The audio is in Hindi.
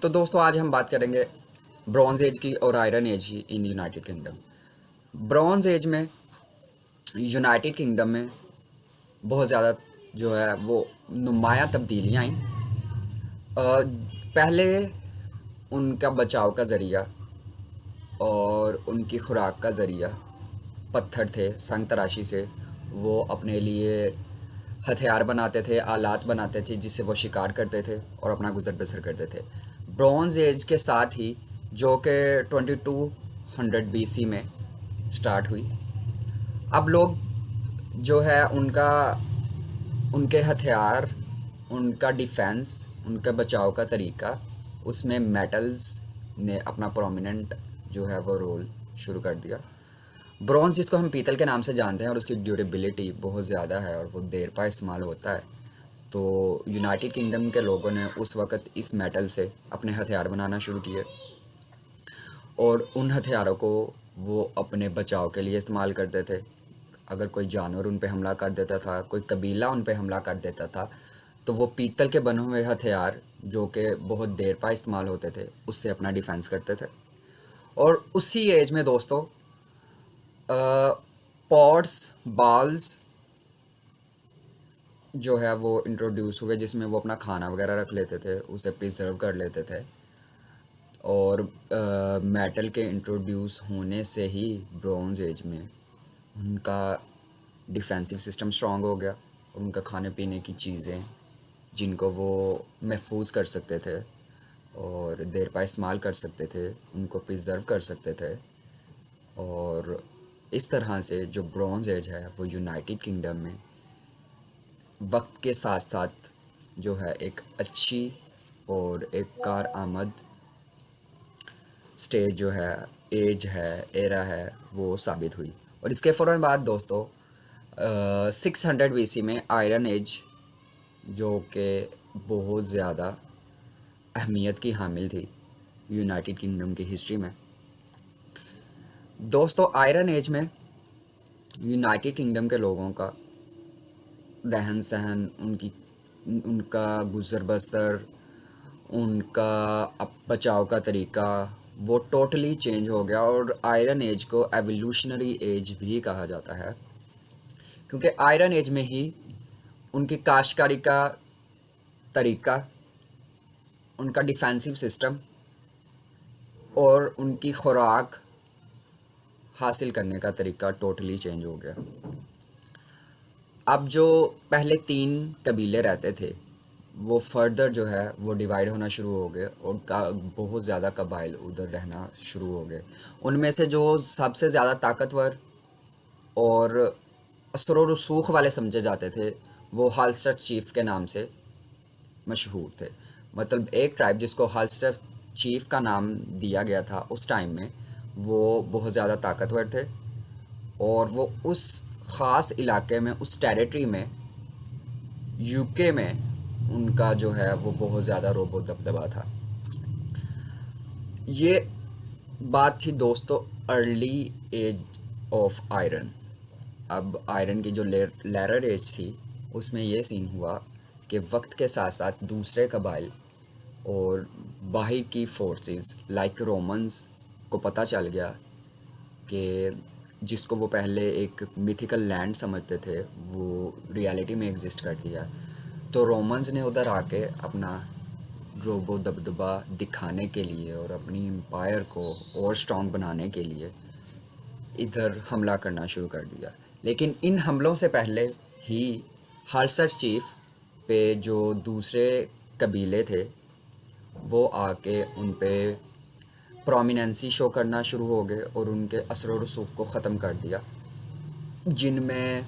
तो दोस्तों आज हम बात करेंगे ब्रॉन्ज एज की और आयरन एज की in United kingdom. Bronze age में यूनाइटेड किंगडम में बहुत ज़्यादा जो है वो नुमायाँ तब्दीलियाँ आई। पहले उनका बचाव का ज़रिया और उनकी खुराक का ज़रिया पत्थर थे। संग तराशी से वो अपने लिए हथियार बनाते थे, आलात बनाते थे जिससे वो शिकार करते थे और अपना गुजर बसर करते थे। ब्रॉन्ज एज के साथ ही जो कि 2200 बीसी में स्टार्ट हुई, अब लोग जो है उनके हथियार, उनका डिफेंस, उनका बचाव का तरीका, उसमें मेटल्स ने अपना प्रोमिनेंट जो है वो रोल शुरू कर दिया। ब्रॉन्ज जिसको हम पीतल के नाम से जानते हैं और उसकी ड्यूरेबिलिटी बहुत ज़्यादा है और वो देर पा इस्तेमाल होता है। तो यूनाइटेड किंगडम के लोगों ने उस वक़्त इस मेटल से अपने हथियार बनाना शुरू किए और उन हथियारों को वो अपने बचाव के लिए इस्तेमाल करते थे। अगर कोई जानवर उन पे हमला कर देता था, कोई कबीला उन पे हमला कर देता था, तो वो पीतल के बने हुए हथियार जो कि बहुत देर पा इस्तेमाल होते थे, उससे अपना डिफेंस करते थे। और उसी एज में दोस्तों पॉट्स, बाल्स जो है वो इंट्रोड्यूस हुए जिसमें वो अपना खाना वगैरह रख लेते थे, उसे प्रिजर्व कर लेते थे। और मेटल के इंट्रोड्यूस होने से ही ब्रॉन्ज एज में उनका डिफेंसिव सिस्टम स्ट्रॉन्ग हो गया और उनका खाने पीने की चीज़ें जिनको वो महफूज कर सकते थे और देर पा इस्तेमाल कर सकते थे, उनको प्रिजर्व कर सकते थे। और इस तरह से जो ब्रॉन्ज एज है वो यूनाइटेड किंगडम में वक्त के साथ साथ जो है एक अच्छी और एक कारआमद स्टेज जो है, एज है, एरा है, वो साबित हुई। और इसके फ़ौरन बाद दोस्तों 600 बीसी में आयरन एज जो कि बहुत ज़्यादा अहमियत की हामिल थी यूनाइटेड किंगडम की हिस्ट्री में। दोस्तों आयरन एज में यूनाइटेड किंगडम के लोगों का रहन सहन, उनका गुजर बसर, उनका बचाव का तरीका वो टोटली चेंज हो गया। और आयरन एज को एवोल्यूशनरी एज भी कहा जाता है क्योंकि आयरन एज में ही उनकी काश्तकारी का तरीका, उनका डिफेंसिव सिस्टम और उनकी खुराक हासिल करने का तरीका टोटली चेंज हो गया। अब जो पहले 3 कबीले रहते थे वो फर्दर जो है वो डिवाइड होना शुरू हो गए और बहुत ज़्यादा कबाइल उधर रहना शुरू हो गए। उनमें से जो सबसे ज़्यादा ताकतवर और असर और रसूख वाले समझे जाते थे वो हाल्स्टर चीफ के नाम से मशहूर थे। मतलब एक ट्राइब जिसको हाल्स्टर चीफ का नाम दिया गया था उस टाइम में, वो बहुत ज़्यादा ताकतवर थे और वो उस ख़ास इलाके में, उस टेरिटरी में, यूके में उनका जो है वो बहुत ज़्यादा रोबो दबदबा था। ये बात थी दोस्तों अर्ली एज ऑफ आयरन। अब आयरन की जो लेटर एज थी उसमें ये सीन हुआ कि वक्त के साथ साथ दूसरे कबाइल और बाहर की फोर्सेस लाइक रोमन्स को पता चल गया कि जिसको वो पहले एक मिथिकल लैंड समझते थे वो रियलिटी में एग्जिस्ट करती है। तो रोमन्स ने उधर आके अपना रोबो दबदबा दिखाने के लिए और अपनी एम्पायर को और स्ट्रॉन्ग बनाने के लिए इधर हमला करना शुरू कर दिया। लेकिन इन हमलों से पहले ही हाल्स्टर चीफ पे जो दूसरे कबीले थे वो आके उन पे प्रोमिनेंसी शो करना शुरू हो गए और उनके असर और रसूख को ख़त्म कर दिया, जिनमें